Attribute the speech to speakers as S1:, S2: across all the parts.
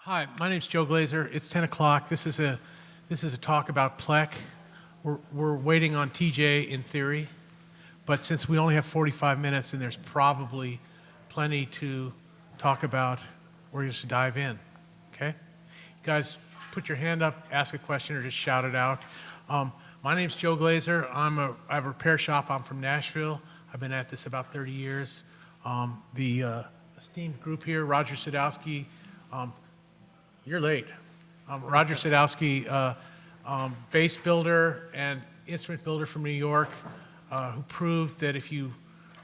S1: Hi, my name's Joe Glaser. It's 10 o'clock. This is a talk about Plek. We're waiting on TJ in theory, but since we only have 45 minutes and there's probably plenty to talk about, we're just dive in. Okay? You guys, put your hand up, ask a question, or just shout it out. My name's Joe Glaser. I have a repair shop. I'm from Nashville. I've been at this about 30 years. The esteemed group here, Roger Sadowsky. You're late. Roger Sadowsky, bass builder and instrument builder from New York, who proved that if you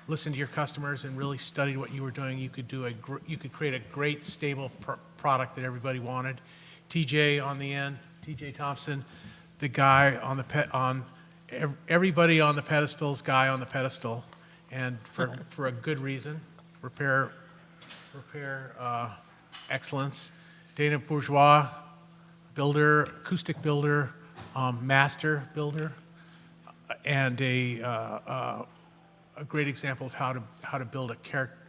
S1: listened to your customers and really studied what you were doing, you could create a great, stable product that everybody wanted. TJ on the end, TJ Thompson, the guy on everybody on the pedestal's guy on the pedestal, and for a good reason, repair excellence. Dana Bourgeois, builder, acoustic builder, master builder, and a great example of how to build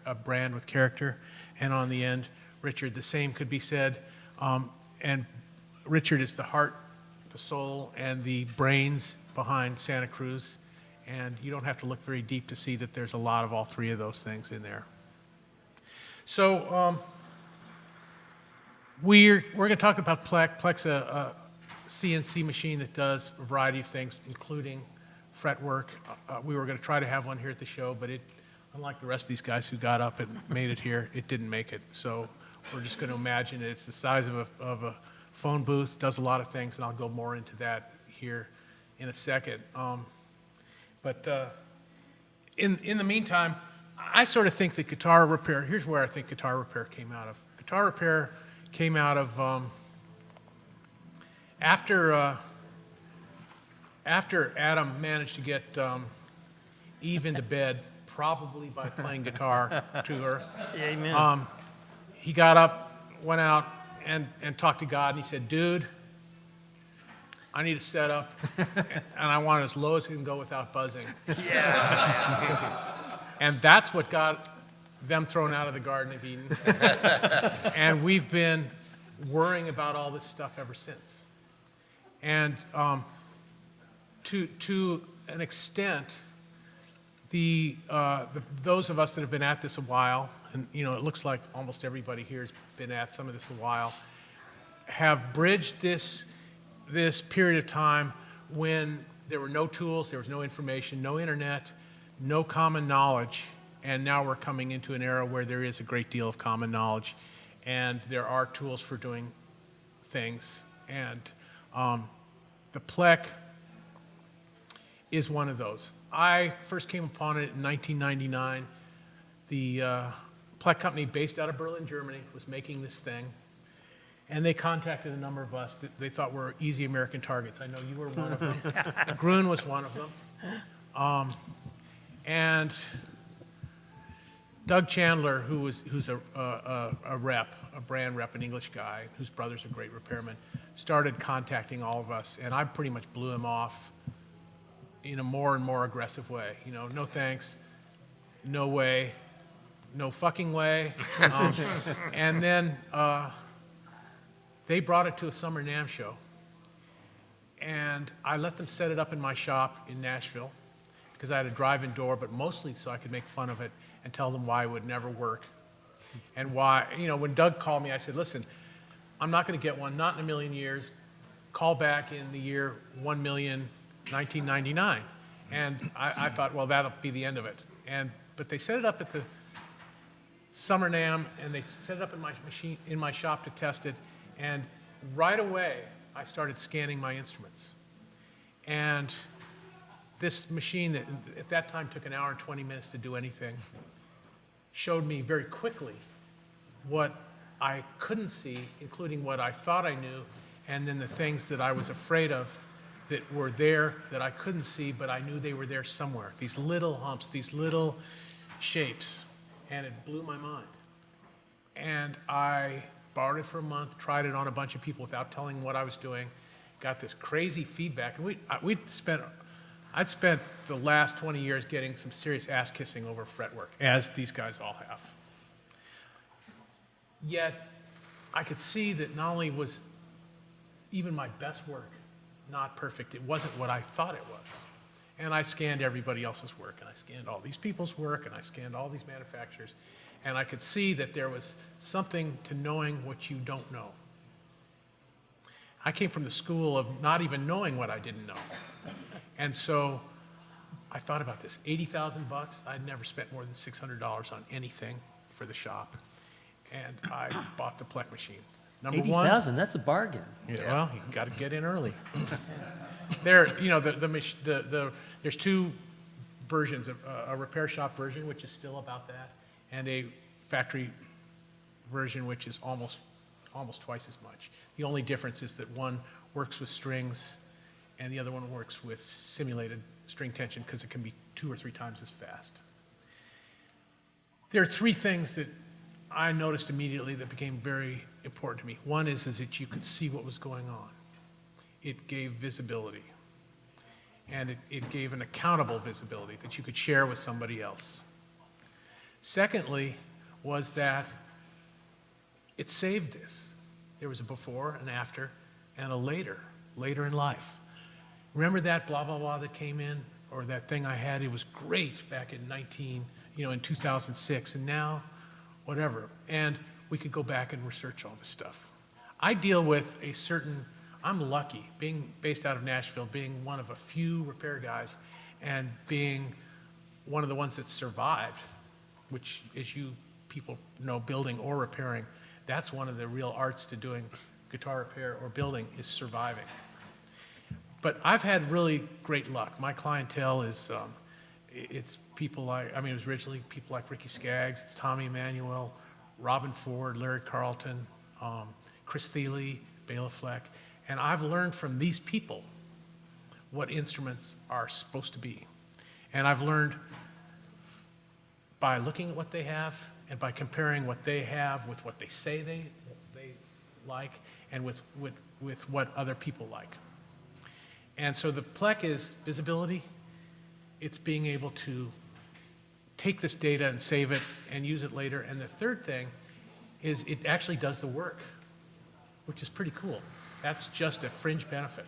S1: a brand with character. And on the end, Richard, the same could be said. And Richard is the heart, the soul, and the brains behind Santa Cruz. And you don't have to look very deep to see that there's a lot of all three of those things in there. So we're going to talk about Plek. Plek's a CNC machine that does a variety of things, including fretwork. We were going to try to have one here at the show, but unlike the rest of these guys who got up and made it here, it didn't make it. So we're just going to imagine it's the size of a phone booth, does a lot of things, and I'll go more into that here in a second. In the meantime, I sort of think that guitar repair, here's where I think guitar repair came out of. Guitar repair came out of after Adam managed to get Eve into bed, probably by playing guitar to her.
S2: Amen.
S1: He got up, went out, and talked to God, and he said, "Dude, I need a setup, and I want it as low as it can go without buzzing."
S2: Yeah.
S1: And that's what got them thrown out of the Garden of Eden. And we've been worrying about all this stuff ever since. And to an extent, those of us that have been at this a while, and it looks like almost everybody here has been at some of this a while, have bridged this period of time when there were no tools, there was no information, no internet, no common knowledge, and now we're coming into an era where there is a great deal of common knowledge, and there are tools for doing things. And the Plek is one of those. I first came upon it in 1999. The Plek company based out of Berlin, Germany, was making this thing. And they contacted a number of us that they thought were easy American targets. I know you were one of them. Grun was one of them. And Doug Chandler, who's a rep, a brand rep, an English guy, whose brother's a great repairman, started contacting all of us. And I pretty much blew him off in a more and more aggressive way. No thanks, no way, no fucking way. And then they brought it to a summer NAMM show, and I let them set it up in my shop in Nashville because I had a drive-in door, but mostly so I could make fun of it and tell them why it would never work. And why, when Doug called me, I said, "Listen, I'm not going to get one, not in a million years. Call back in the year 1,000,1999. And I thought, well, that'll be the end of it. But they set it up at the summer NAMM, and they set it up in my shop to test it. And right away, I started scanning my instruments. And this machine that at that time took an hour and 20 minutes to do anything showed me very quickly what I couldn't see, including what I thought I knew, and then the things that I was afraid of that were there that I couldn't see, but I knew they were there somewhere. These little humps, these little shapes, and it blew my mind. And I borrowed it for a month, tried it on a bunch of people without telling them what I was doing, got this crazy feedback. And I'd spent the last 20 years getting some serious ass kissing over fretwork, as these guys all have. Yet I could see that not only was even my best work not perfect, it wasn't what I thought it was. And I scanned everybody else's work, and I scanned all these people's work, and I scanned all these manufacturers, and I could see that there was something to knowing what you don't know. I came from the school of not even knowing what I didn't know. And so I thought about this, 80,000 bucks, I'd never spent more than $600 on anything for the shop. And I bought the Plek machine. Number one,
S2: 80,000, that's a bargain.
S1: yeah, well, you got to get in early. There, you know, there's two versions of a repair shop version, which is still about that, and a factory version, which is almost twice as much. The only difference is that one works with strings, and the other one works with simulated string tension because it can be 2 or 3 times as fast. There are 3 things that I noticed immediately that became very important to me. One is that you could see what was going on. It gave visibility. And it gave an accountable visibility that you could share with somebody else. Secondly, was that it saved this. There was a before, an after, and a later in life. Remember that blah, blah, blah that came in, or that thing I had? It was great back in 2006, and now, whatever. And we could go back and research all this stuff. I deal with a certain, I'm lucky, being based out of Nashville, being one of a few repair guys, and being one of the ones that survived, which, as you people know, building or repairing, that's one of the real arts to doing guitar repair or building, is surviving. But I've had really great luck. My clientele is, it's people like, it was originally people like Ricky Skaggs, it's Tommy Emmanuel, Robin Ford, Larry Carlton, Chris Thiele, Bela Fleck, and I've learned from these people what instruments are supposed to be. And I've learned by looking at what they have and by comparing what they have with what they say they like and with what other people like. And so the Plek is visibility. It's being able to take this data and save it and use it later. And the third thing is it actually does the work, which is pretty cool. That's just a fringe benefit.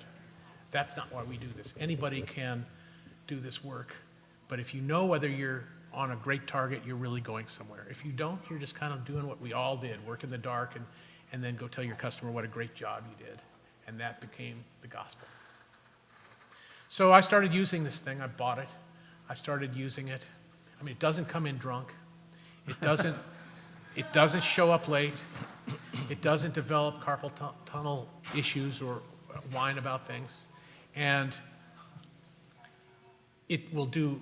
S1: That's not why we do this. Anybody can do this work, but if you know whether you're on a great target, you're really going somewhere. If you don't, you're just kind of doing what we all did, work in the dark and then go tell your customer what a great job you did. And that became the gospel. So I started using this thing. I bought it. I started using it. It doesn't come in drunk. It doesn't show up late. It doesn't develop carpal tunnel issues or whine about things. And it will do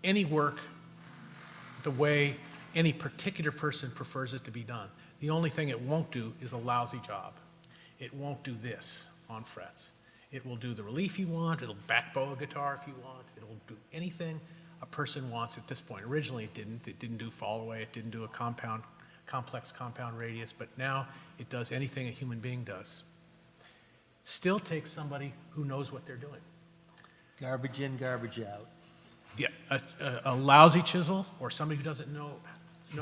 S1: any work the way any particular person prefers it to be done. The only thing it won't do is a lousy job. It won't do this on frets. It will do the relief you want. It'll backbow a guitar if you want. It'll do anything a person wants at this point. Originally it didn't. It didn't do fall away. It didn't do a complex compound radius, but now it does anything a human being does. Still takes somebody who knows what they're doing.
S2: Garbage in, garbage out.
S1: Yeah, a lousy chisel or somebody who doesn't know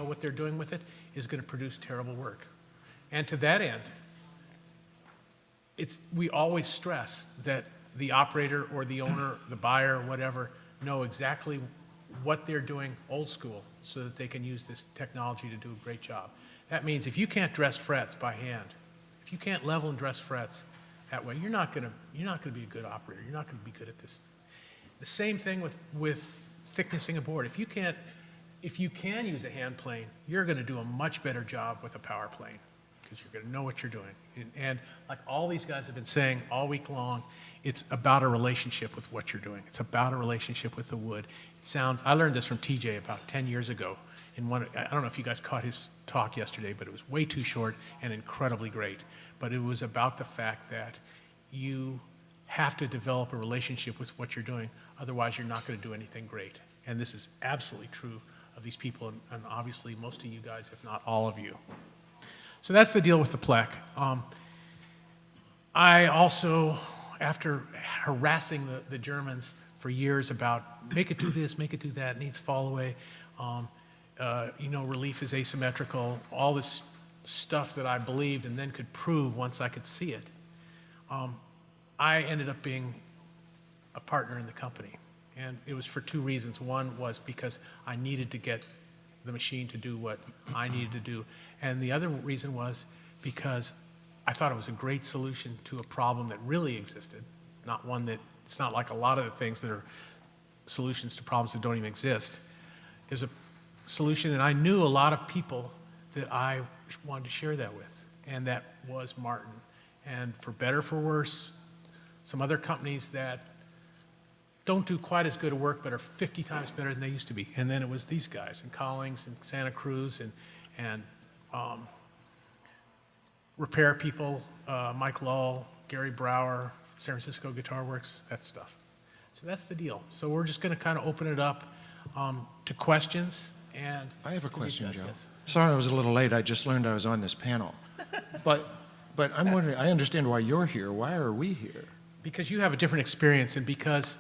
S1: what they're doing with it is going to produce terrible work. And to that end, we always stress that the operator or the owner, the buyer, whatever, know exactly what they're doing old school so that they can use this technology to do a great job. That means if you can't dress frets by hand, if you can't level and dress frets that way, you're not going to be a good operator. You're not going to be good at this. The same thing with thicknessing a board. If you can use a hand plane, you're going to do a much better job with a power plane because you're going to know what you're doing. And like all these guys have been saying all week long, it's about a relationship with what you're doing. It's about a relationship with the wood. I learned this from TJ about 10 years ago. I don't know if you guys caught his talk yesterday, but it was way too short and incredibly great. But it was about the fact that you have to develop a relationship with what you're doing. Otherwise, you're not going to do anything great. And this is absolutely true of these people, and obviously most of you guys, if not all of you. So that's the deal with the Plek. I also, after harassing the Germans for years about make it do this, make it do that, it needs fall away, relief is asymmetrical, all this stuff that I believed and then could prove once I could see it, I ended up being a partner in the company. And it was for two reasons. One was because I needed to get the machine to do what I needed to do. And the other reason was because I thought it was a great solution to a problem that really existed, not one that, it's not like a lot of the things that are solutions to problems that don't even exist. It was a solution, and I knew a lot of people that I wanted to share that with, and that was Martin. And for better or for worse, some other companies that don't do quite as good a work but are 50 times better than they used to be. And then it was these guys in Collings and Santa Cruz and repair people, Mike Lull, Gary Brower, San Francisco Guitar Works, that stuff. So that's the deal. So we're just going to kind of open it up to questions. And
S3: I have a question, Joe.
S1: Yes.
S3: Sorry I was a little late. I just learned I was on this panel. But I'm wondering, I understand why you're here. Why are we here?
S1: Because you have a different experience, and because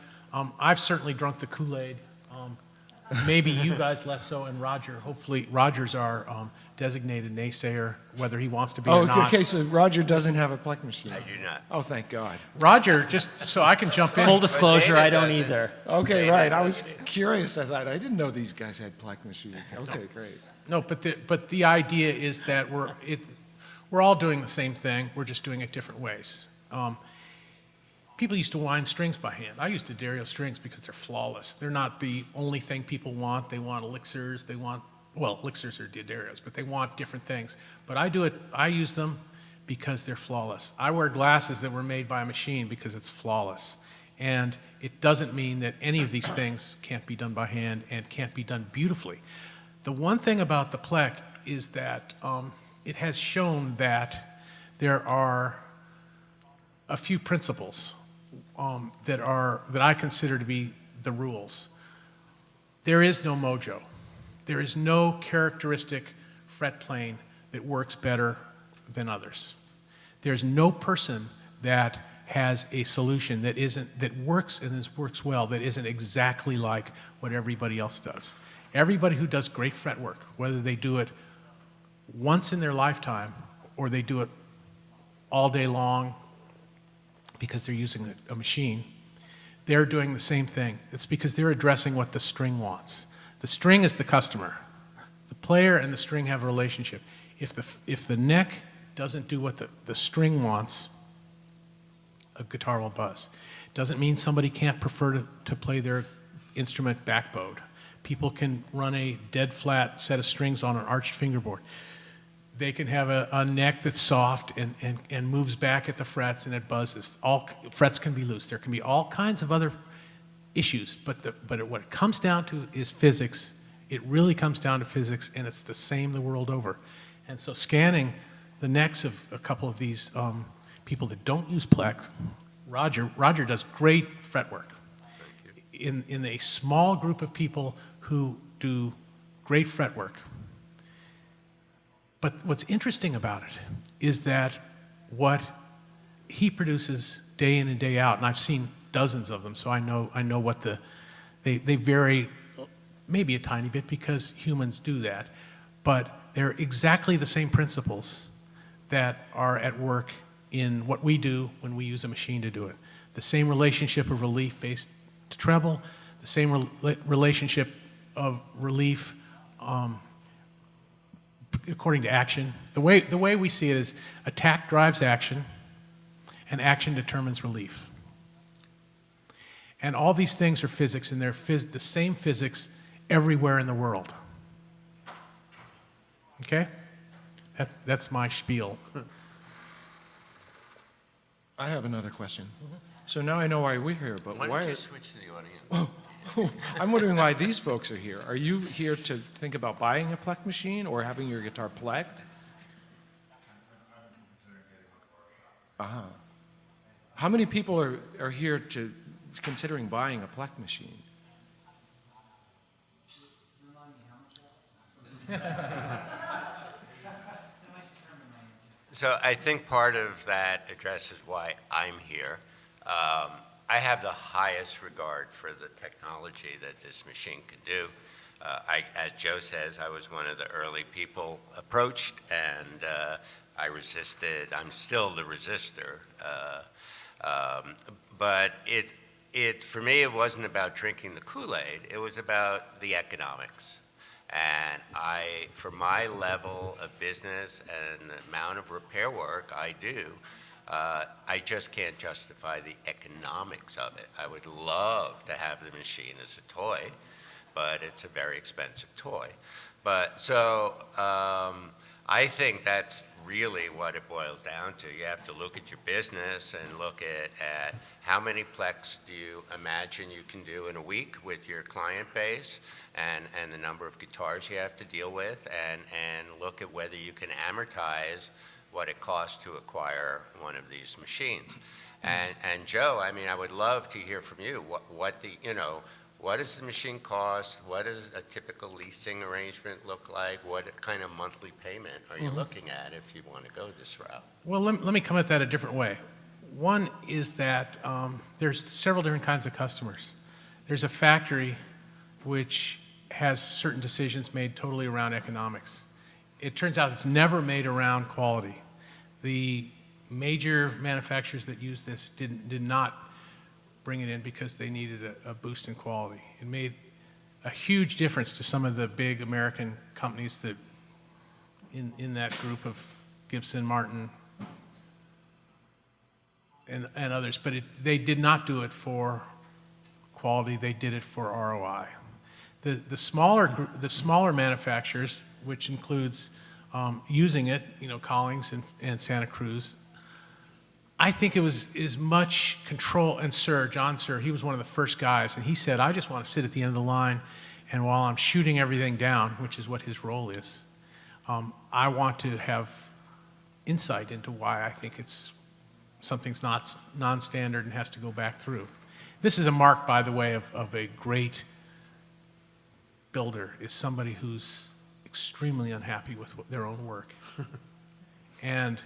S1: I've certainly drunk the Kool-Aid. Maybe you guys less so, and Roger. Hopefully, Roger's our designated naysayer, whether he wants to be or not.
S3: Okay, so Roger doesn't have a Plek machine.
S4: I do not.
S3: Oh, thank God.
S1: Roger, just so I can jump in.
S2: Full disclosure,
S4: Dana
S2: I don't
S4: doesn't.
S2: either.
S3: Okay, right. I was curious. I thought, I didn't know these guys had Plek machines. Okay, great.
S1: No, but the idea is that we're all doing the same thing. We're just doing it different ways. People used to wind strings by hand. I used to Dario strings because they're flawless. They're not the only thing people want. They want elixirs. They want, well, elixirs are Darios, but they want different things. But I use them because they're flawless. I wear glasses that were made by a machine because it's flawless. And it doesn't mean that any of these things can't be done by hand and can't be done beautifully. The one thing about the Plek is that it has shown that there are a few principles that I consider to be the rules. There is no mojo. There is no characteristic fret plane that works better than others. There's no person that has a solution that works and works well that isn't exactly like what everybody else does. Everybody who does great fret work, whether they do it once in their lifetime or they do it all day long because they're using a machine, they're doing the same thing. It's because they're addressing what the string wants. The string is the customer. The player and the string have a relationship. If the neck doesn't do what the string wants, a guitar will buzz. Doesn't mean somebody can't prefer to play their instrument backbowed. People can run a dead flat set of strings on an arched fingerboard. They can have a neck that's soft and moves back at the frets and it buzzes. All frets can be loose. There can be all kinds of other issues, but what it comes down to is physics. It really comes down to physics, and it's the same the world over. And so scanning the necks of a couple of these people that don't use Plek, Roger does great fret work. In a small group of people who do great fret work. But what's interesting about it is that what he produces day in and day out, and I've seen dozens of them, so I know what they vary maybe a tiny bit because humans do that, but they're exactly the same principles that are at work in what we do when we use a machine to do it. The same relationship of relief based to treble, the same relationship of relief according to action. The way we see it is attack drives action, and action determines relief. And all these things are physics, and they're the same physics everywhere in the world. Okay? That's my spiel.
S3: I have another question. So now I know why we're here, but
S4: Why
S3: why
S4: don't you
S3: is...
S4: switch to the audience?
S3: I'm wondering why these folks are here. Are you here to think about buying a Plek machine or having your guitar Pleked? Uh-huh. How many people are here to considering buying a Plek machine?
S4: So I think part of that addresses why I'm here. I have the highest regard for the technology that this machine can do. as Joe says, I was one of the early people approached, and I resisted. I'm still the resistor. But for me, it wasn't about drinking the Kool-Aid. It was about the economics. And for my level of business and the amount of repair work I do, I just can't justify the economics of it. I would love to have the machine as a toy, but it's a very expensive toy. But so I think that's really what it boils down to. You have to look at your business and look at how many Pleks do you imagine you can do in a week with your client base, and the number of guitars you have to deal with, and look at whether you can amortize what it costs to acquire one of these machines. And Joe, I mean, I would love to hear from you. What does the machine cost? What does a typical leasing arrangement look like? What kind of monthly payment are you looking at if you want to go this route?
S1: Well, let me come at that a different way. One is that there's several different kinds of customers. There's a factory which has certain decisions made totally around economics. It turns out it's never made around quality. The major manufacturers that use this did not bring it in because they needed a boost in quality. It made a huge difference to some of the big American companies that in that group of Gibson, Martin, and others, but they did not do it for quality, they did it for ROI. The smaller manufacturers, which includes using it, Collings and Santa Cruz, I think it was as much control, and John Sir, he was one of the first guys, and he said, I just want to sit at the end of the line, and while I'm shooting everything down, which is what his role is, I want to have insight into why I think something's not non-standard and has to go back through. This is a mark, by the way, of a great builder, is somebody who's extremely unhappy with their own work. And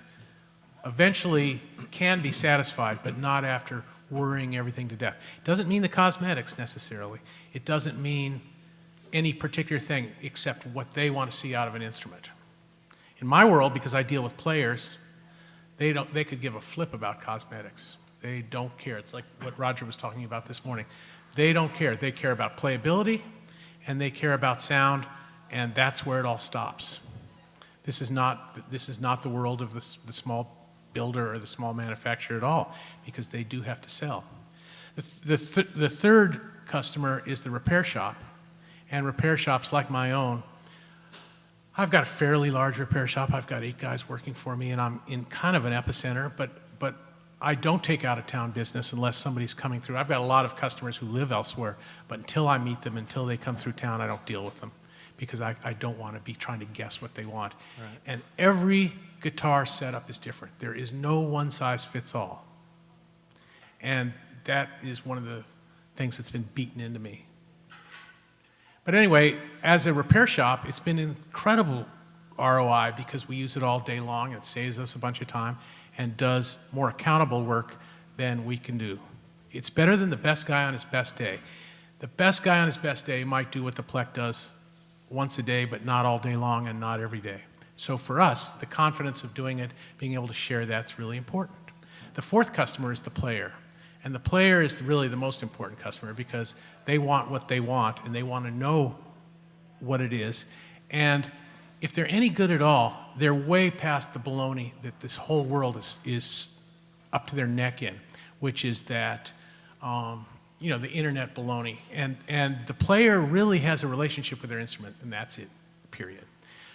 S1: eventually can be satisfied, but not after worrying everything to death. It doesn't mean the cosmetics necessarily. It doesn't mean any particular thing except what they want to see out of an instrument. In my world, because I deal with players, they could give a flip about cosmetics. They don't care. It's like what Roger was talking about this morning. They don't care. They care about playability, and they care about sound, and that's where it all stops. This is not the world of the small builder or the small manufacturer at all, because they do have to sell. The third customer is the repair shop, and repair shops like my own. I've got a fairly large repair shop. I've got 8 guys working for me, and I'm in kind of an epicenter, but I don't take out-of-town business unless somebody's coming through. I've got a lot of customers who live elsewhere, but until I meet them, until they come through town, I don't deal with them, because I don't want to be trying to guess what they want. Right. And every guitar setup is different. There is no one-size-fits-all. And that is one of the things that's been beaten into me. But anyway, as a repair shop, it's been incredible ROI because we use it all day long. It saves us a bunch of time and does more accountable work than we can do. It's better than the best guy on his best day. The best guy on his best day might do what the Plek does once a day, but not all day long and not every day. So for us, the confidence of doing it, being able to share that's really important. The fourth customer is the player. And the player is really the most important customer because they want what they want and they want to know what it is. And if they're any good at all, they're way past the baloney that this whole world is up to their neck in, which is that, the internet baloney. And the player really has a relationship with their instrument, and that's it, period.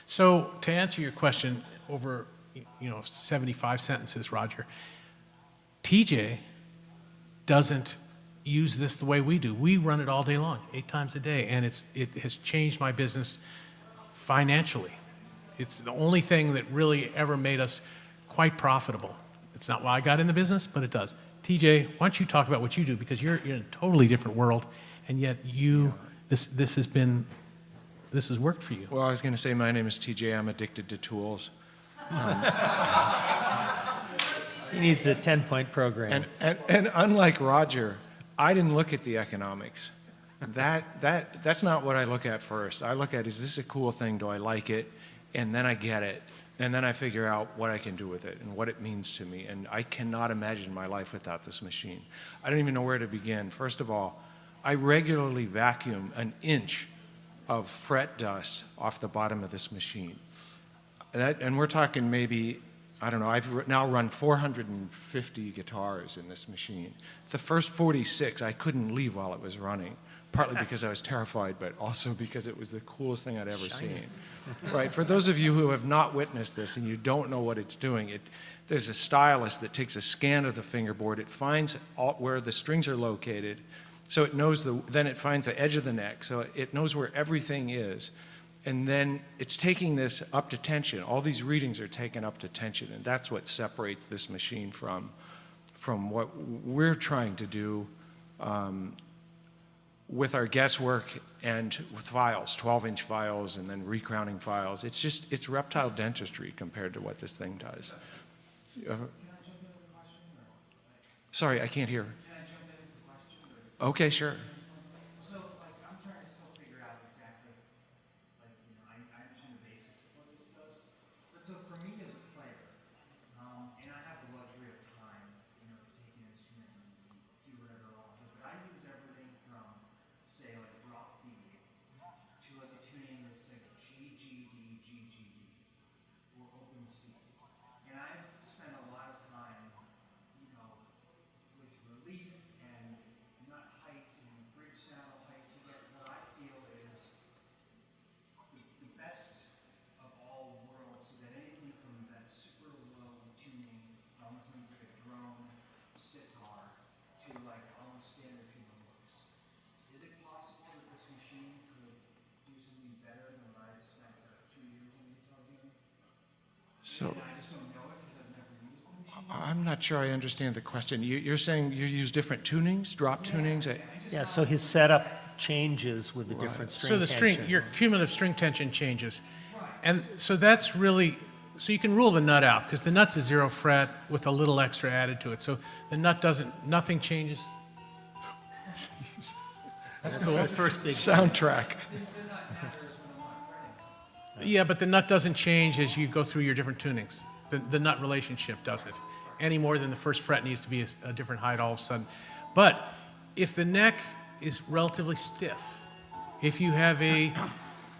S1: So to answer your question over, 75 sentences, Roger, TJ doesn't use this the way we do. We run it all day long, 8 times a day, and it has changed my business financially. It's the only thing that really ever made us quite profitable. It's not why I got in the business, but it does. TJ, why don't you talk about what you do, because you're in a totally different world, and yet this has worked for you.
S3: Well, I was going to say my name is TJ. I'm addicted to tools.
S2: He needs a 10-point program.
S3: And unlike Roger, I didn't look at the economics. That's not what I look at first. I look at, is this a cool thing? Do I like it? And then I get it. And then I figure out what I can do with it and what it means to me. And I cannot imagine my life without this machine. I don't even know where to begin. First of all, I regularly vacuum an inch of fret dust off the bottom of this machine. And we're talking maybe, I don't know, I've now run 450 guitars in this machine. The first 46 I couldn't leave while it was running, partly because I was terrified, but also because it was the coolest thing I'd ever seen. Right, for those of you who have not witnessed this and you don't know what it's doing, there's a stylus that takes a scan of the fingerboard. It finds where the strings are located, so it knows then it finds the edge of the neck, so it knows where everything is. And then it's taking this up to tension. All these readings are taken up to tension, and that's what separates this machine from what we're trying to do with our guesswork and with files, 12-inch files and then recrowning files. It's reptile dentistry compared to what this thing does. Sorry, I can't hear. Okay, sure.
S5: So, like, I'm trying to still figure out exactly, like, you know, I understand the basics of what this does. But so for me as a player, and I have the luxury of time, you know, to take an instrument and do whatever I want to, but I use everything from, say, like rock B to like a tuning that's like G, G, D, G, G, D, or open C. And I've spent a lot of time, you know, with relief and nut height and bridge saddle height to get what I feel is the best of all worlds, so that anything from that super low tuning, almost sounds like a drone sitar, to like almost standard tuning looks. Is it possible that this machine could do something better than what I just spent 2 years on guitar doing?
S3: So
S5: And I just don't know it because I've never used the machine.
S3: I'm not sure I understand the question. You're saying you use different tunings, drop tunings?
S2: Yeah, so his setup changes with the different string
S1: So the string,
S2: tensions.
S1: your cumulative string tension changes. And so that's really, so you can rule the nut out, because the nut's a 0 fret with a little extra added to it. So the nut nothing changes.
S2: That's cool. The first big
S3: Soundtrack.
S1: Yeah, but the nut doesn't change as you go through your different tunings. The nut relationship doesn't, any more than the first fret needs to be a different height all of a sudden. But if the neck is relatively stiff, if you have a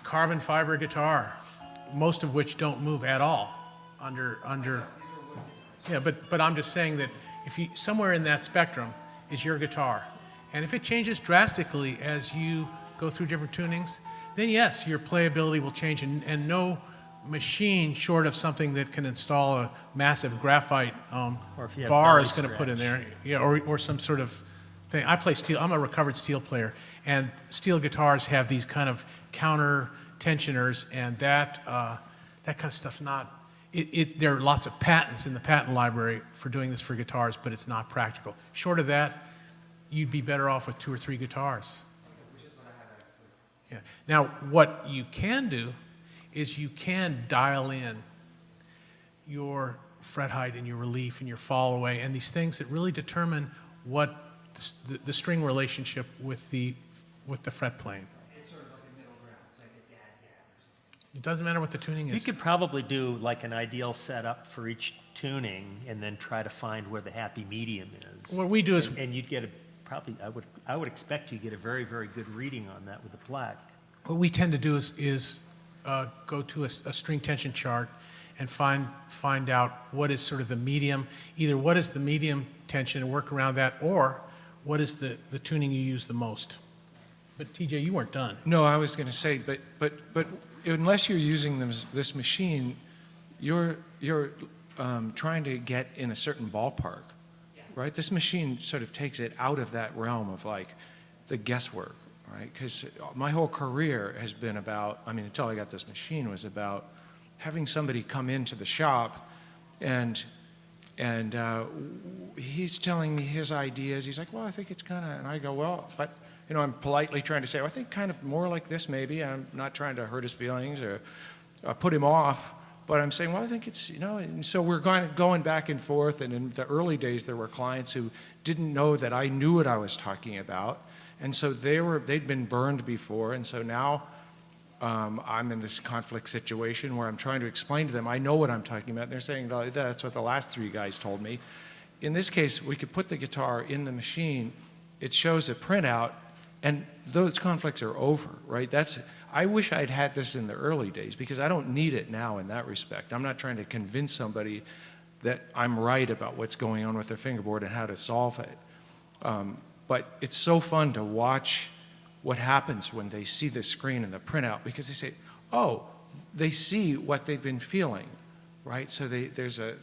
S1: carbon fiber guitar, most of which don't move at all under yeah, but I'm just saying that if you, somewhere in that spectrum is your guitar, and if it changes drastically as you go through different tunings, then yes, your playability will change, and no machine short of something that can install a massive graphite
S2: Or if you have
S1: bar
S2: belly
S1: is going to put in
S2: stretch.
S1: there, yeah, or some sort of thing. I play steel. I'm a recovered steel player, and steel guitars have these kind of counter tensioners, and that kind of stuff's not. There are lots of patents in the patent library for doing this for guitars, but it's not practical. Short of that, you'd be better off with 2 or 3 guitars. Yeah. Now, what you can do is you can dial in your fret height and your relief and your fall away and these things that really determine what the string relationship with the fret playing.
S5: It's sort of like a middle ground. It's like a dad or something.
S1: It doesn't matter what the tuning is.
S2: You could probably do like an ideal setup for each tuning and then try to find where the happy medium is.
S1: What we do is
S2: And you'd get I would expect you get a very, very good reading on that with the Plek.
S1: what we tend to do is go to a string tension chart and find out what is sort of the medium, either what is the medium tension and work around that, or what is the tuning you use the most. But TJ, you weren't done.
S3: No, I was going to say, but unless you're using this machine, you're trying to get in a certain ballpark, right? This machine sort of takes it out of that realm of like the guesswork, right? Because my whole career has been about, I mean, until I got this machine, was about having somebody come into the shop and he's telling me his ideas. He's like, well, I think it's kind of, and I go, well, but, you know, I'm politely trying to say, well, I think kind of more like this maybe. I'm not trying to hurt his feelings or put him off, but I'm saying, well, I think it's, you know, and so we're going back and forth. And in the early days, there were clients who didn't know that I knew what I was talking about. And so they'd been burned before, and so now I'm in this conflict situation where I'm trying to explain to them, I know what I'm talking about, and they're saying, "No, that's what the last 3 guys told me." In this case, we could put the guitar in the machine, it shows a printout, and those conflicts are over, right? I wish I'd had this in the early days, because I don't need it now in that respect. I'm not trying to convince somebody that I'm right about what's going on with their fingerboard and how to solve it. But it's so fun to watch what happens when they see the screen and the printout, because they say, oh, they see what they've been feeling, right? So there's a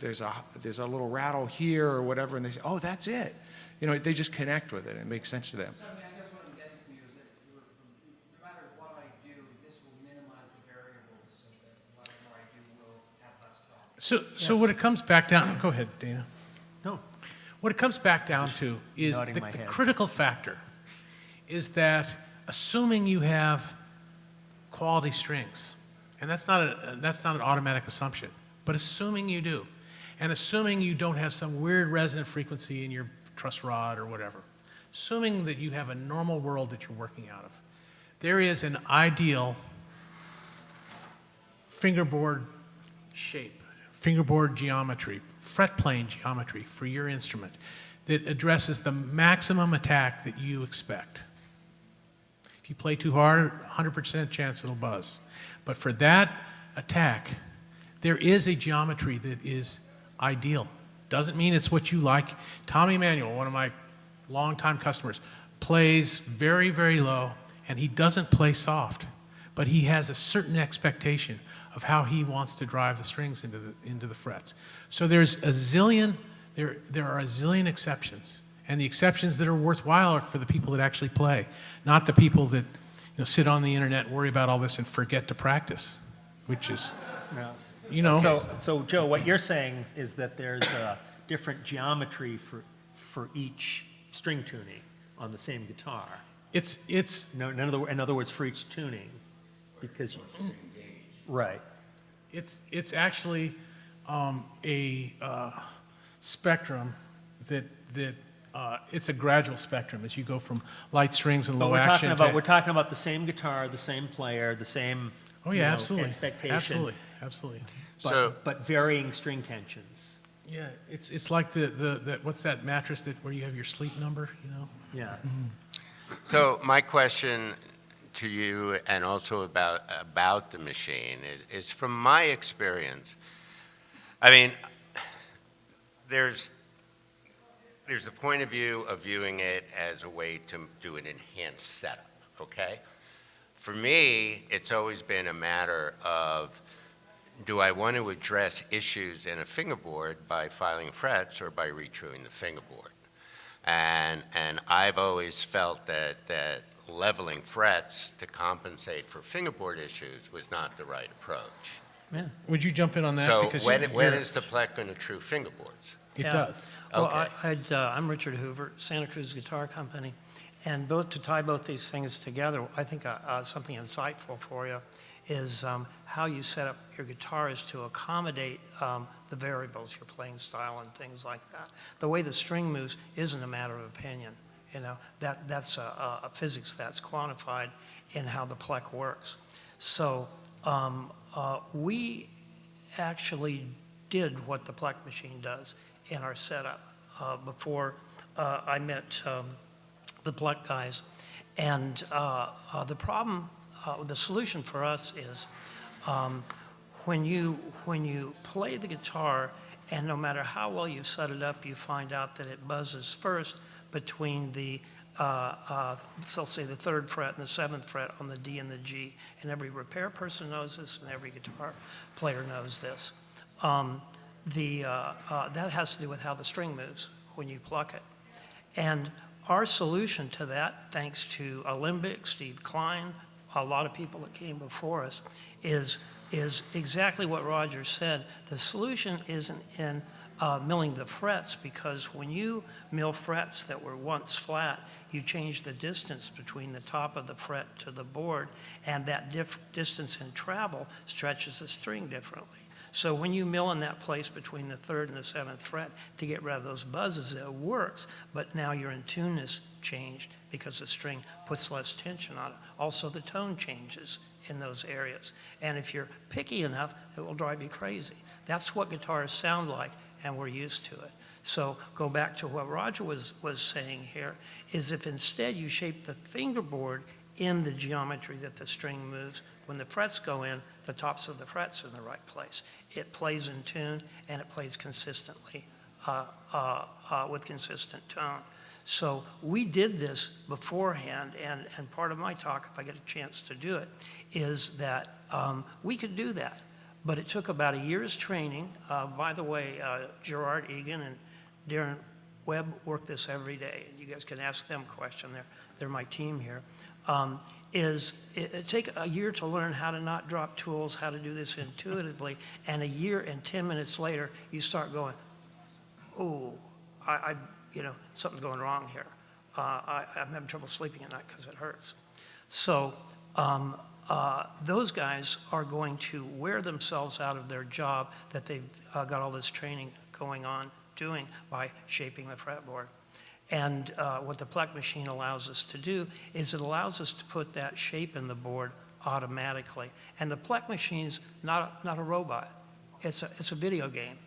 S3: little rattle here or whatever, and they say, oh, that's it. You know, they just connect with it, and it makes sense to them.
S5: So, I mean, I guess what I'm getting from you is that no matter what I do, this will minimize the variables so that whatever I do will have less problems.
S1: So what it comes back down, go ahead, Dana.
S2: No,
S1: What it comes back down to is
S2: nodding
S1: the
S2: my head.
S1: critical factor is that assuming you have quality strings, and that's not an automatic assumption, but assuming you do, and assuming you don't have some weird resonant frequency in your truss rod or whatever, assuming that you have a normal world that you're working out of, there is an ideal fingerboard shape, fingerboard geometry, fret plane geometry for your instrument that addresses the maximum attack that you expect. If you play too hard, 100% chance it'll buzz. But for that attack, there is a geometry that is ideal. Doesn't mean it's what you like. Tommy Emanuel, one of my longtime customers, plays very, very low, and he doesn't play soft, but he has a certain expectation of how he wants to drive the strings into the frets. So there are a zillion exceptions, and the exceptions that are worthwhile are for the people that actually play, not the people that sit on the internet, worry about all this, and forget to practice, which is,
S2: So Joe, what you're saying is that there's a different geometry for each string tuning on the same guitar.
S1: it's
S2: No, in other words, for each tuning, because right.
S1: It's actually a spectrum that it's a gradual spectrum as you go from light strings and
S2: But
S1: low
S2: we're
S1: action.
S2: we're talking about the same guitar, the same player, the same
S1: Oh yeah, absolutely,
S2: expectation,
S1: absolutely.
S2: but varying string tensions.
S1: Yeah, it's like the what's that mattress where you have your sleep number,
S2: Yeah.
S4: So my question to you, and also about the machine, is from my experience. I mean, there's a point of view of viewing it as a way to do an enhanced setup, okay? For me, it's always been a matter of, do I want to address issues in a fingerboard by filing frets or by retruing the fingerboard? And I've always felt that leveling frets to compensate for fingerboard issues was not the right approach.
S2: Yeah.
S1: Would you jump in on that?
S4: So
S1: Because
S4: when
S1: you're-
S4: is the Plek going to true fingerboards?
S1: it
S6: Yeah.
S1: does.
S6: Well,
S4: Okay.
S6: I'm Richard Hoover, Santa Cruz Guitar Company, and to tie both these things together, I think something insightful for you is how you set up your guitars to accommodate the variables, your playing style and things like that. The way the string moves isn't a matter of opinion. That's a physics that's quantified in how the Plek works. So we actually did what the Plek machine does in our setup before I met the Plek guys. And the problem, the solution for us is when you play the guitar, and no matter how well you set it up, you find out that it buzzes first between the, so say the 3rd fret and the 7th fret on the D and the G. And every repair person knows this, and every guitar player knows this. That has to do with how the string moves when you pluck it. And our solution to that, thanks to Alembic, Steve Klein, a lot of people that came before us, is exactly what Roger said. The solution isn't in milling the frets, because when you mill frets that were once flat, you change the distance between the top of the fret to the board, and that distance in travel stretches the string differently. So when you mill in that place between the 3rd and the 7th fret to get rid of those buzzes, it works. But now your in-tuneness changed because the string puts less tension on it. Also, the tone changes in those areas. And if you're picky enough, it will drive you crazy. That's what guitars sound like, and we're used to it. So go back to what Roger was saying here, is if instead you shape the fingerboard in the geometry that the string moves, when the frets go in, the tops of the frets are in the right place. It plays in tune, and it plays consistently with consistent tone. So we did this beforehand, and part of my talk, if I get a chance to do it, is that we could do that. But it took about a year's training. By the way, Gerard Egan and Darren Webb work this every day. You guys can ask them questions. They're my team here. It take a year to learn how to not drop tools, how to do this intuitively, and a year and 10 minutes later, you start going, oh, something's going wrong here. I'm having trouble sleeping at night because it hurts. So those guys are going to wear themselves out of their job that they've got all this training going on doing by shaping the fretboard. And what the Plek machine allows us to do is it allows us to put that shape in the board automatically. And the Plek machine's not a robot. It's a video game.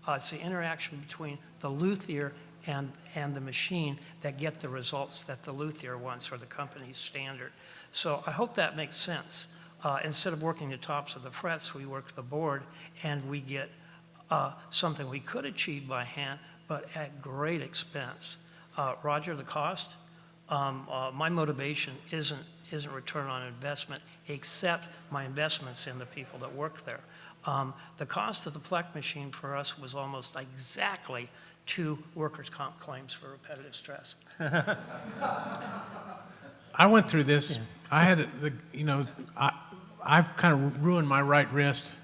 S6: It's the interaction between the luthier and the machine that get the results that the luthier wants, or the company's standard. So I hope that makes sense. Instead of working the tops of the frets, we work the board, and we get something we could achieve by hand, but at great expense. Roger, the cost? My motivation isn't return on investment, except my investments in the people that work there. The cost of the Plek machine for us was almost exactly 2 workers' comp claims for repetitive stress.
S1: I went through this. I had, I've kind of ruined my right wrist,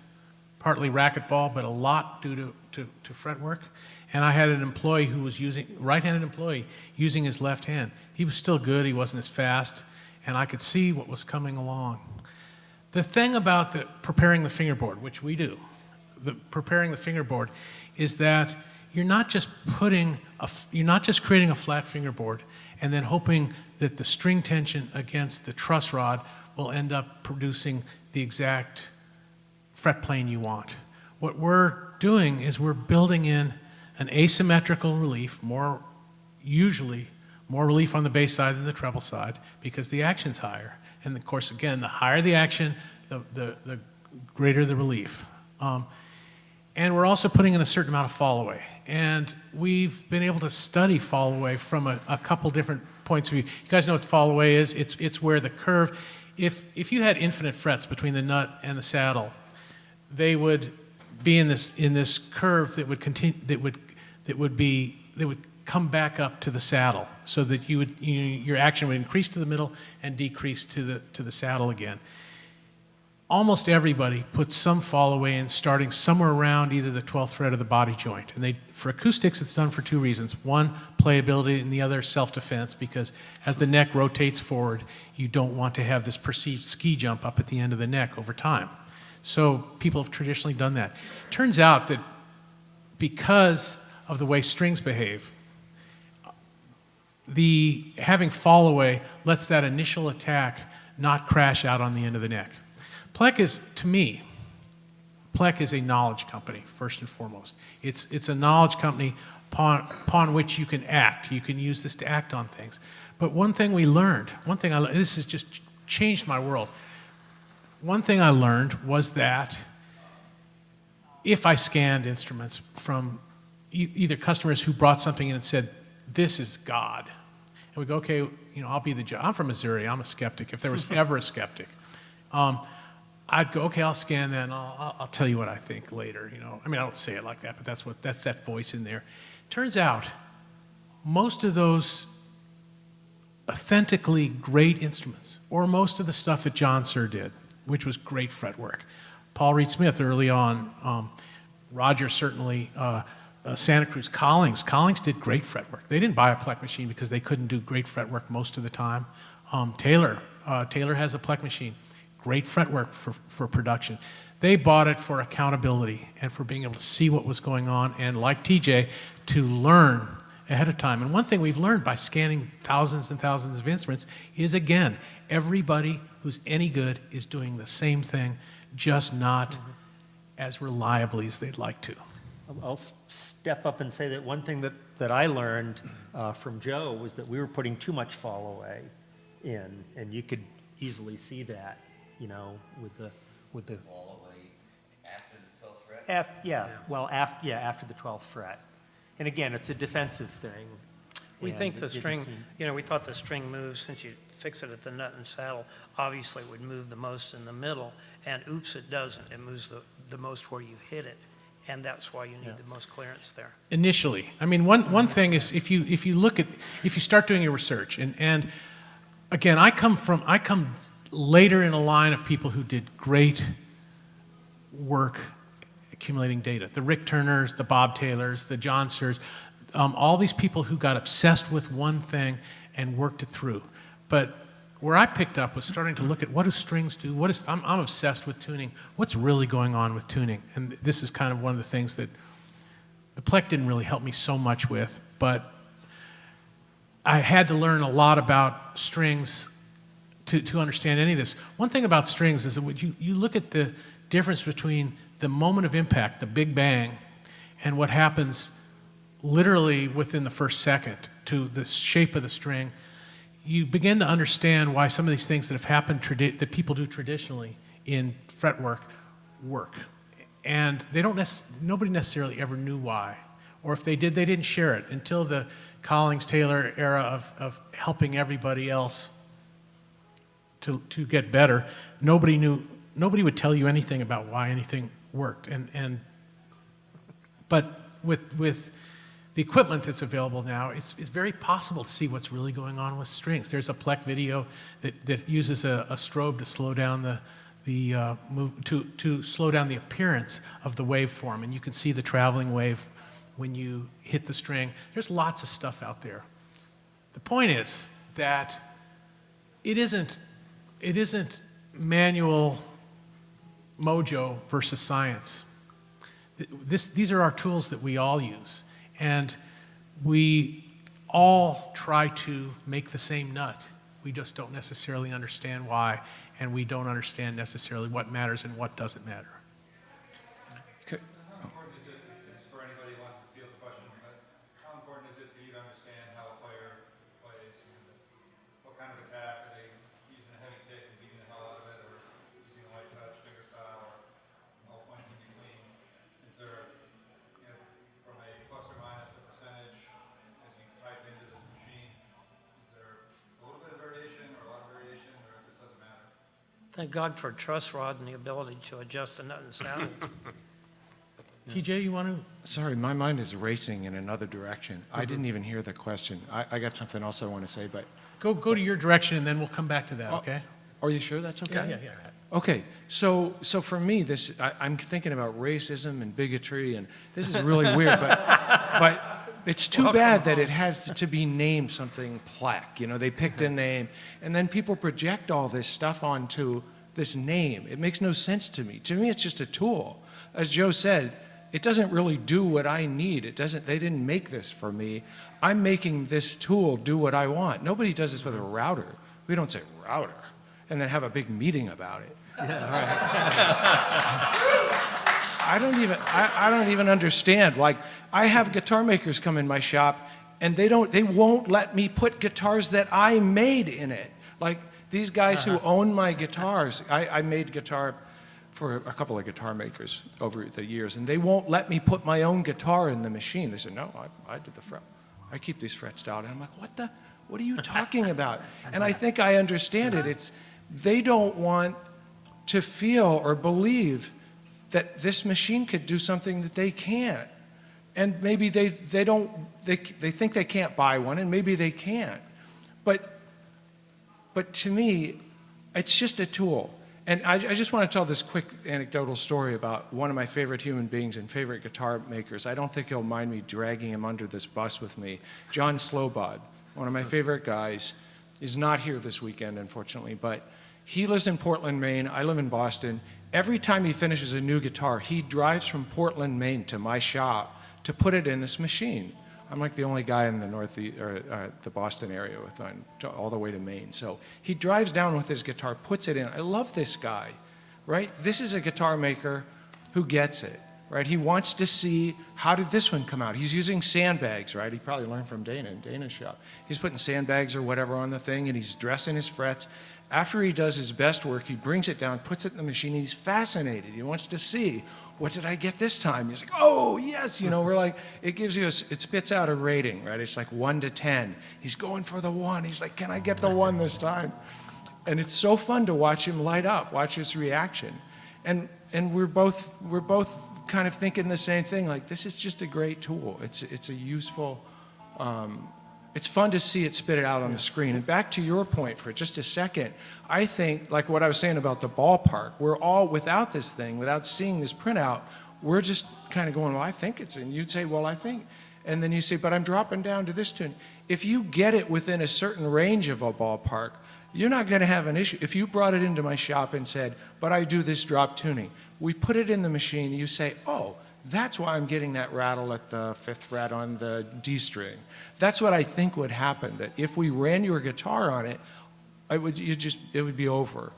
S1: partly racquetball, but a lot due to fretwork. And I had an employee who was right-handed employee, using his left hand. He was still good, he wasn't as fast, and I could see what was coming along. The thing about preparing the fingerboard, which we do, preparing the fingerboard, is that you're not just creating a flat fingerboard and then hoping that the string tension against the truss rod will end up producing the exact fret plane you want. What we're doing is we're building in an asymmetrical relief, usually more relief on the bass side than the treble side, because the action's higher. And of course, again, the higher the action, the greater the relief. And we're also putting in a certain amount of fall away. And we've been able to study fall away from a couple different points of view. You guys know what fall away is? It's where the curve, if you had infinite frets between the nut and the saddle, they would be in this curve that would continue, that would come back up to the saddle, so that your action would increase to the middle and decrease to the saddle again. Almost everybody puts some fall away in, starting somewhere around either the 12th fret or the body joint. And for acoustics, it's done for 2 reasons. One, playability, and the other, self-defense, because as the neck rotates forward, you don't want to have this perceived ski jump up at the end of the neck over time. So people have traditionally done that. Turns out that because of the way strings behave, having fall away lets that initial attack not crash out on the end of the neck. Plek is, to me, Plek is a knowledge company, first and foremost. It's a knowledge company upon which you can act. You can use this to act on things. But one thing we learned, this has just changed my world. One thing I learned was that if I scanned instruments from either customers who brought something in and said, this is God, and we go, okay, I'll be the judge. I'm from Missouri, I'm a skeptic, if there was ever a skeptic. I'd go, okay, I'll scan that, and I'll tell you what I think later. I mean, I don't say it like that, but that's that voice in there. Turns out, most of those authentically great instruments, or most of the stuff that John Suhr did, which was great fretwork. Paul Reed Smith early on, Roger certainly, Santa Cruz, Collings did great fretwork. They didn't buy a Plek machine because they couldn't do great fretwork most of the time. Taylor has a Plek machine. Great fretwork for production. They bought it for accountability and for being able to see what was going on, and like TJ, to learn ahead of time. And one thing we've learned by scanning thousands and thousands of instruments is, again, everybody who's any good is doing the same thing, just not as reliably as they'd like to.
S2: I'll step up and say that one thing that I learned from Joe was that we were putting too much fall away in, and you could easily see that, you know, with the
S4: All the way after the 12th fret?
S2: after the 12th fret. And again, it's a defensive thing.
S6: We
S2: and
S6: think
S2: it
S6: the
S2: didn't
S6: string,
S2: seem-
S6: you know, we thought the string moves, since you fix it at the nut and saddle, obviously it would move the most in the middle, and oops, it doesn't. It moves the most where you hit it, and that's why you need the most clearance there.
S1: Initially. I mean, one thing is if you start doing your research, and again, I come later in a line of people who did great work accumulating data. The Rick Turners, the Bob Taylors, the John Sears, all these people who got obsessed with one thing and worked it through. But where I picked up was starting to look at what do strings do? I'm obsessed with tuning. What's really going on with tuning? And this is kind of one of the things that the Plek didn't really help me so much with, but I had to learn a lot about strings to understand any of this. One thing about strings is that when you look at the difference between the moment of impact, the Big Bang, and what happens literally within the first second to the shape of the string, you begin to understand why some of these things that have happened that people do traditionally in fretwork work. And nobody necessarily ever knew why. Or if they did, they didn't share it until the Collings-Taylor era of helping everybody else to get better. Nobody would tell you anything about why anything worked. But with the equipment that's available now, it's very possible to see what's really going on with strings. There's a Plek video that uses a strobe to slow down to slow down the appearance of the waveform, and you can see the traveling wave when you hit the string. There's lots of stuff out there. The point is that it isn't manual mojo versus science. These are our tools that we all use, and we all try to make the same nut. We just don't necessarily understand why, and we don't understand necessarily what matters and what doesn't matter.
S7: How important is it, this is for anybody who wants to field the question, but how important is it for you to understand how a player plays? What kind of attack, are they using a heavy pick and beating the hell out of it, or using a light touch, finger style, or all points in between? Is there, from a plus or minus a percentage, as you type into this machine, is there a little bit of variation or a lot of variation, or it just doesn't matter?
S6: Thank God for a truss rod and the ability to adjust the nut and saddle.
S1: TJ, you want to?
S3: Sorry, my mind is racing in another direction. I didn't even hear the question. I got something else I want to say, but
S1: Go to your direction, and then we'll come back to that, okay?
S3: are you sure that's okay?
S1: Yeah.
S3: Okay, so for me, I'm thinking about racism and bigotry, and this is really weird, but it's too bad that it has to be named something Plek. They picked a name, and then people project all this stuff onto this name. It makes no sense to me. To me, it's just a tool. As Joe said, it doesn't really do what I need. They didn't make this for me. I'm making this tool do what I want. Nobody does this with a router. We don't say router and then have a big meeting about it. I don't even understand. Like, I have guitar makers come in my shop, and they won't let me put guitars that I made in it. Like, these guys who own my guitars, I made guitar for a couple of guitar makers over the years, and they won't let me put my own guitar in the machine. They said, no, I did the fret. I keep these frets down. And I'm like, what are you talking about? And I think I understand it. They don't want to feel or believe that this machine could do something that they can't. And maybe they think they can't buy one, and maybe they can't. But to me, it's just a tool. And I just want to tell this quick anecdotal story about one of my favorite human beings and favorite guitar makers. I don't think he'll mind me dragging him under this bus with me. John Slowbod, one of my favorite guys, is not here this weekend, unfortunately, but he lives in Portland, Maine. I live in Boston, every time he finishes a new guitar, he drives from Portland, Maine to my shop to put it in this machine. I'm like the only guy in the the Boston area with all the way to Maine. So he drives down with his guitar, puts it in. I love this guy, right? This is a guitar maker who gets it, right? He wants to see, how did this one come out? He's using sandbags, right? He probably learned from Dana in Dana's shop. He's putting sandbags or whatever on the thing, and he's dressing his frets. After he does his best work, he brings it down, puts it in the machine, and he's fascinated. He wants to see, what did I get this time? He's like, oh, yes, we're like, it gives you, it spits out a rating, right? It's like 1 to 10. He's going for the 1. He's like, can I get the 1 this time? And it's so fun to watch him light up, watch his reaction. And we're both kind of thinking the same thing, like, this is just a great tool. It's a useful, it's fun to see it spit it out on the screen. And back to your point for just a second, I think, like what I was saying about the ballpark, we're all, without this thing, without seeing this printout, we're just kind of going, well, I think it's, and you'd say, well, I think, and then you say, but I'm dropping down to this tune. If you get it within a certain range of a ballpark, you're not going to have an issue. If you brought it into my shop and said, but I do this drop tuning, we put it in the machine, you say, oh, that's why I'm getting that rattle at the 5th fret on the D string. That's what I think would happen, that if we ran your guitar on it, it would be over.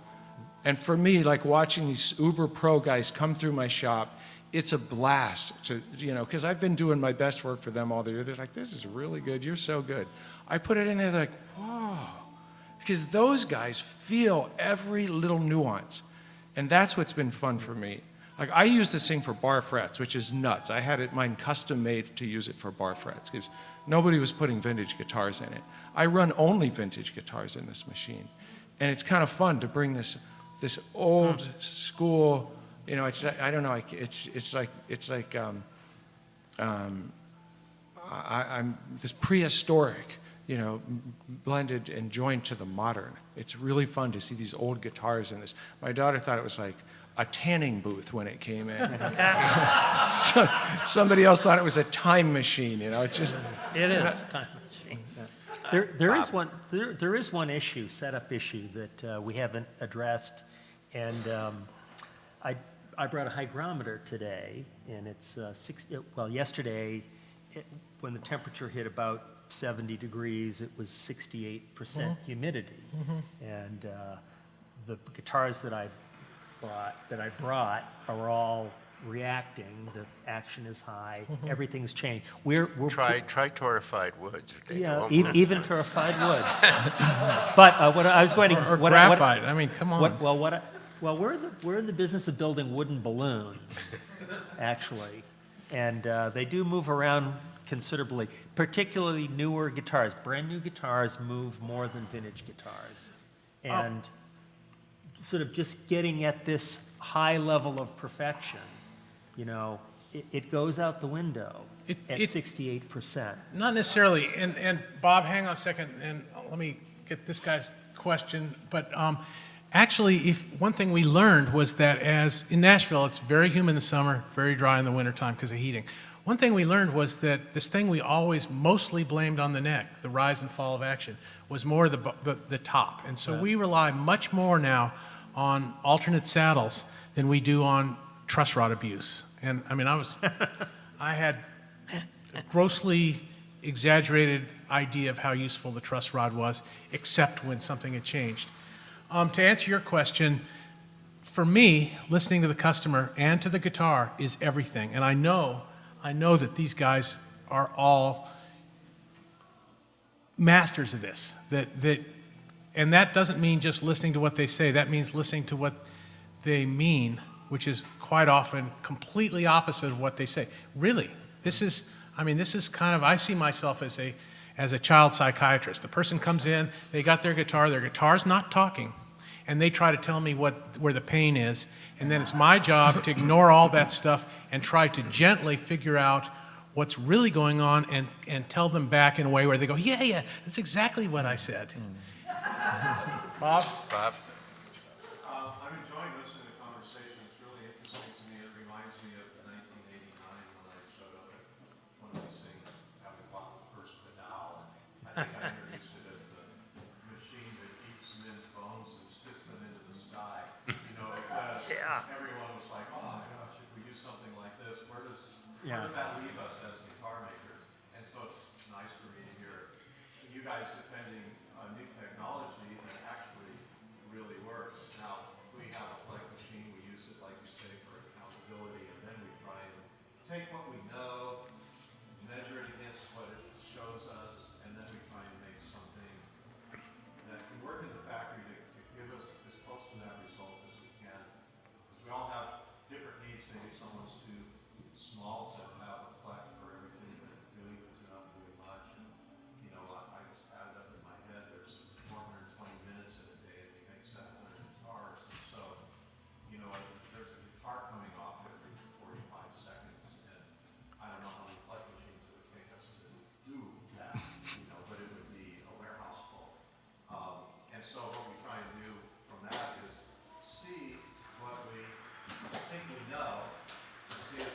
S3: And for me, like watching these uber pro guys come through my shop, it's a blast to, because I've been doing my best work for them all the year. They're like, this is really good, you're so good. I put it in there, they're like, whoa. Because those guys feel every little nuance. And that's what's been fun for me. Like, I use this thing for bar frets, which is nuts. I had mine custom made to use it for bar frets, because nobody was putting vintage guitars in it. I run only vintage guitars in this machine. And it's kind of fun to bring this old school, I don't know, I'm this prehistoric, blended and joined to the modern. It's really fun to see these old guitars in this. My daughter thought it was like a tanning booth when it came in. So, somebody else thought it was a time machine, It just.
S6: It is a time machine.
S2: There is one issue, setup issue, that we haven't addressed, and I brought a hygrometer today, and it's yesterday, when the temperature hit about 70 degrees, it was 68% humidity, and the guitars that I brought are all reacting. The action is high. Everything's changed. We're
S4: Try torrefied woods.
S2: yeah, even torrefied woods. But what I was going to
S1: Or graphite. I mean, come on.
S2: we're in the business of building wooden balloons, actually, and they do move around considerably. Particularly newer guitars, brand new guitars move more than vintage guitars, and sort of just getting at this high level of perfection, it goes out the window at 68%.
S1: Not necessarily, and Bob, hang on a second, and let me get this guy's question, but actually, one thing we learned was that in Nashville, it's very humid in the summer, very dry in the wintertime because of heating. One thing we learned was that this thing we always mostly blamed on the neck, the rise and fall of action, was more the top. And so we rely much more now on alternate saddles than we do on truss rod abuse. And I mean, I had a grossly exaggerated idea of how useful the truss rod was, except when something had changed. To answer your question, for me, listening to the customer and to the guitar is everything. And I know that these guys are all masters of this. And that doesn't mean just listening to what they say. That means listening to what they mean, which is quite often completely opposite of what they say. Really, this is kind of, I see myself as a child psychiatrist. The person comes in, they got their guitar's not talking, and they try to tell me where the pain is, and then it's my job to ignore all that stuff and try to gently figure out what's really going on and tell them back in a way where they go, yeah, that's exactly what I said. Bob?
S3: I'm enjoying listening to the conversation. It's really interesting to me. It reminds me of 1989 when I showed up at one of these things, having bought the first Sadowsky. I think I introduced it as the machine that eats men's bones and spits them into the sky. Because every
S2: Yeah.
S7: Where does that leave us as guitar makers? And so it's nice for me to hear you guys defending new technology that actually really works. Now, we have a Plek machine, we use it, like you say, for accountability, and then we try and take what we know, measure it against what it shows us, and then we try and make something that can work in the factory to give us as close to that result as we can. Because we all have different needs. Maybe someone's too small to have a Plek for everything that it really is not doing much. And, you know, I just added up in my head, there's 420 minutes in a day, and we make 700 guitars. And so, you know, there's a guitar coming off every 45 seconds, and I don't know how many Plek machines it would take us to do that, you know, but it would be a warehouse full. And so what we try and do from that is see what we think we know, and see if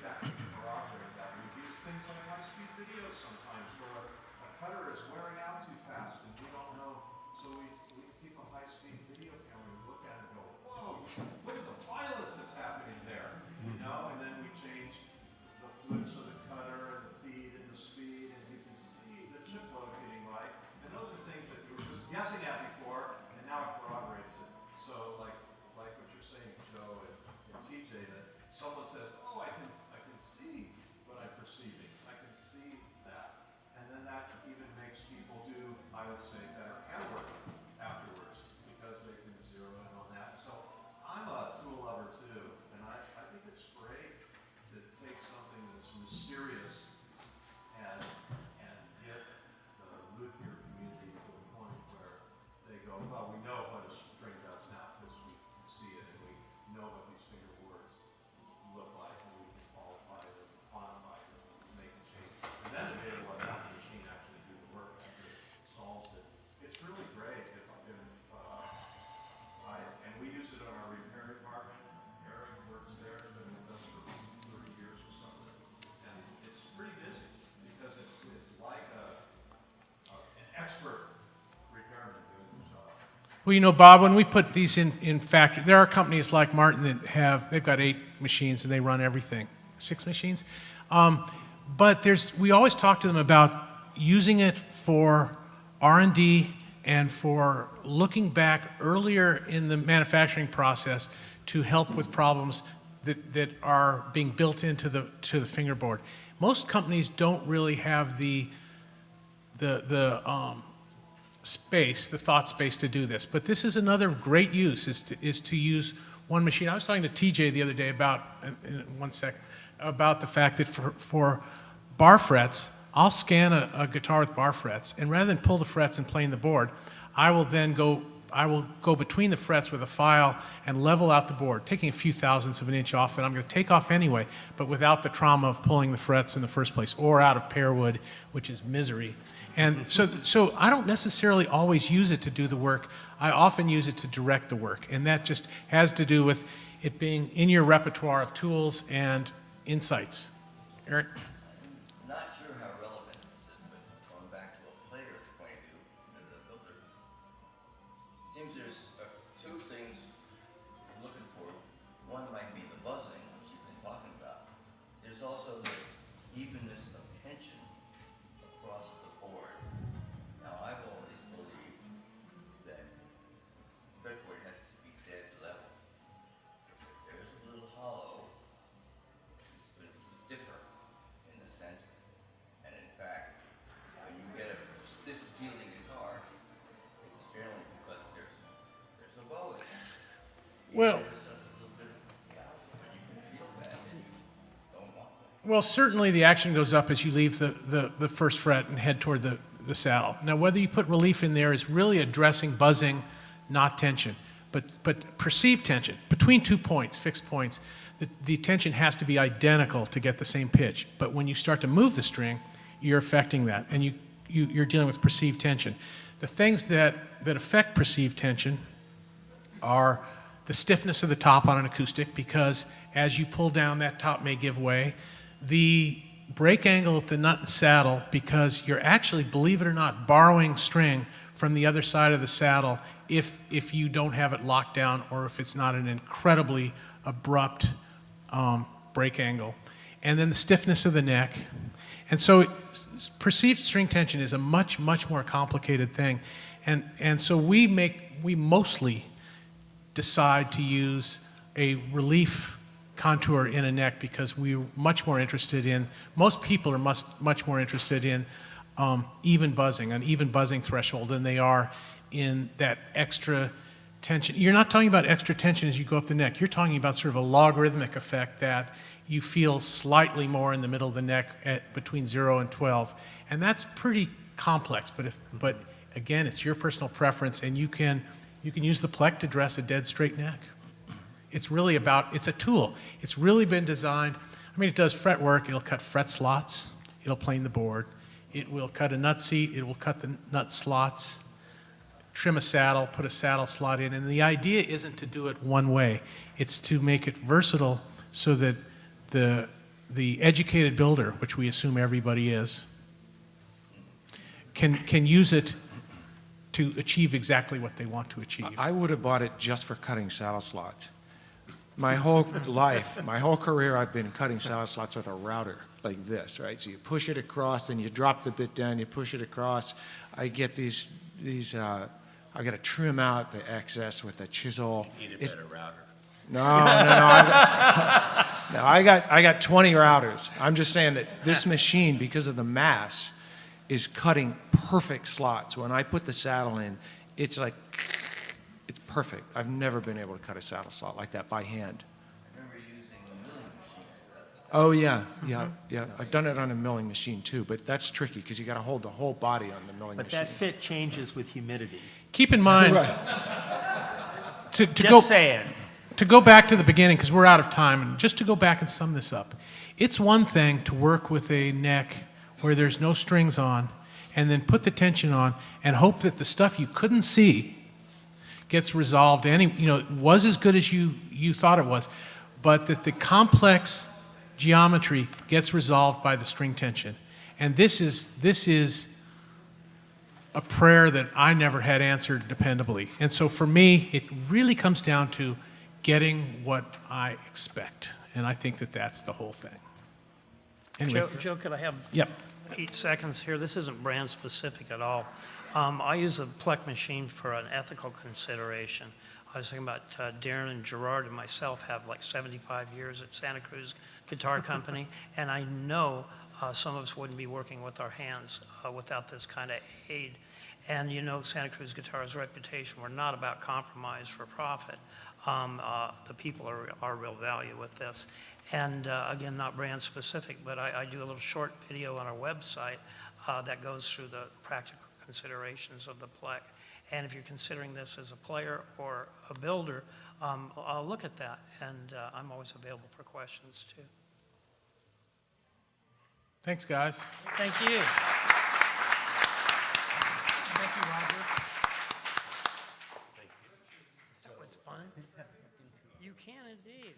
S7: that can corroborate that. We've used things like high-speed videos sometimes where a cutter is wearing out too fast and we don't know, so we keep a high-speed video camera and look at it and go, whoa, look at the violence that's happening there, you know, and then we change the flips of the cutter and the feed and the speed, and you can see the chip load getting right. And those are things that we were just guessing at before, and now it corroborates it. So like what you're saying, Joe and TJ, that someone says, oh, I can see what I'm perceiving. I can see that. And then that even makes people do, I would say, better camera work afterwards, because they can zero in on that. So I'm a tool lover too, and I think it's great to take something that's mysterious and get the luthier community to a point where they go, well, we know what a string does now because we see it and we know what these fingerboards look like, and we can qualify them, quantify them, make a change. And then to be able to have the machine actually do the work after it solves it. It's really great and we use it in our repair department. Eric works there, been with us for 30 years or something. And it's pretty busy because it's like an expert repairman doing the job.
S1: Well, you know, Bob, when we put these in factory, there are companies like Martin that they've got 8 machines and they run everything, 6 machines. But we always talk to them about using it for R&D and for looking back earlier in the manufacturing process to help with problems that are being built into the fingerboard. Most companies don't really have the space, the thought space to do this. But this is another great use, is to use one machine. I was talking to TJ the other day about, in 1 second, about the fact that for bar frets, I'll scan a guitar with bar frets, and rather than pull the frets and plane the board, I will go between the frets with a file and level out the board, taking a few thousandths of an inch off that I'm going to take off anyway, but without the trauma of pulling the frets in the first place, or out of pear wood, which is misery. And so I don't necessarily always use it to do the work. I often use it to direct the work, and that just has to do with it being in your repertoire of tools and insights. Eric?
S8: Not sure how relevant this is, but going back to a player's point of view, as a builder, seems there's 2 things I'm looking for. One might be the buzzing, which you've been talking about. There's also the evenness of tension across the board. Now, I've always believed that fretboard has to be dead level. If there's a little hollow, it's going to be stiffer in the center. And in fact, when you get a stiff feeling guitar, it's generally because there's a bow in it.
S1: Well,
S8: There's just a little bit of gouge, but you can feel that and you don't want that.
S1: well, certainly the action goes up as you leave the first fret and head toward the saddle. Now, whether you put relief in there is really addressing buzzing, not tension, but perceived tension. Between 2 points, fixed points, the tension has to be identical to get the same pitch. But when you start to move the string, you're affecting that, and you're dealing with perceived tension. The things that affect perceived tension are the stiffness of the top on an acoustic, because as you pull down, that top may give way. The break angle at the nut and saddle, because you're actually, believe it or not, borrowing string from the other side of the saddle if you don't have it locked down, or if it's not an incredibly abrupt break angle. and then the stiffness of the neck. And so perceived string tension is a much, much more complicated thing. And so we mostly decide to use a relief contour in a neck because we're much more interested in, most people are much more interested in even buzzing, an even buzzing threshold than they are in that extra tension. You're not talking about extra tension as you go up the neck. You're talking about sort of a logarithmic effect that you feel slightly more in the middle of the neck at between 0 and 12. And that's pretty complex, but again, it's your personal preference, and you can use the Plek to dress a dead straight neck. It's really about, it's a tool. It's really been designed, I mean, it does fret work, it'll cut fret slots, it'll plane the board, it will cut a nut seat, it will cut the nut slots, trim a saddle, put a saddle slot in, and the idea isn't to do it one way. It's to make it versatile so that the educated builder, which we assume everybody is, can use it to achieve exactly what they want to achieve.
S3: I would have bought it just for cutting saddle slots. My whole life, my whole career, I've been cutting saddle slots with a router like this, right? So you push it across, and you drop the bit down, you push it across. I get these I got to trim out the excess with a chisel.
S4: You need a better router.
S3: No. I got 20 routers. I'm just saying that this machine, because of the mass, is cutting perfect slots. When I put the saddle in, it's like, it's perfect. I've never been able to cut a saddle slot like that by hand.
S8: I remember using a milling machine for that.
S3: Oh yeah. I've done it on a milling machine too, but that's tricky because you got to hold the whole body on the milling
S2: But
S3: machine.
S2: that fit changes with humidity.
S1: Keep in mind,
S2: Just saying.
S1: to go back to the beginning, because we're out of time, and just to go back and sum this up, it's one thing to work with a neck where there's no strings on, and then put the tension on, and hope that the stuff you couldn't see gets resolved. Was as good as you thought it was, but that the complex geometry gets resolved by the string tension. And this is a prayer that I never had answered dependably. And so for me, it really comes down to getting what I expect. And I think that that's the whole thing. Anyway.
S6: Joe, could I have
S1: Yep.
S6: 8 seconds here? This isn't brand specific at all. I use a Plek machine for an ethical consideration. I was thinking about Darren and Gerard and myself have like 75 years at Santa Cruz Guitar Company, and I know some of us wouldn't be working with our hands without this kind of aid. And you know Santa Cruz Guitar's reputation, we're not about compromise for profit. The people are real value with this. And again, not brand specific, but I do a little short video on our website that goes through the practical considerations of the Plek. And if you're considering this as a player or a builder, I'll look at that. And I'm always available for questions too.
S1: Thanks, guys.
S6: Thank you.
S1: Thank you, Roger.
S6: That was fun. You can indeed.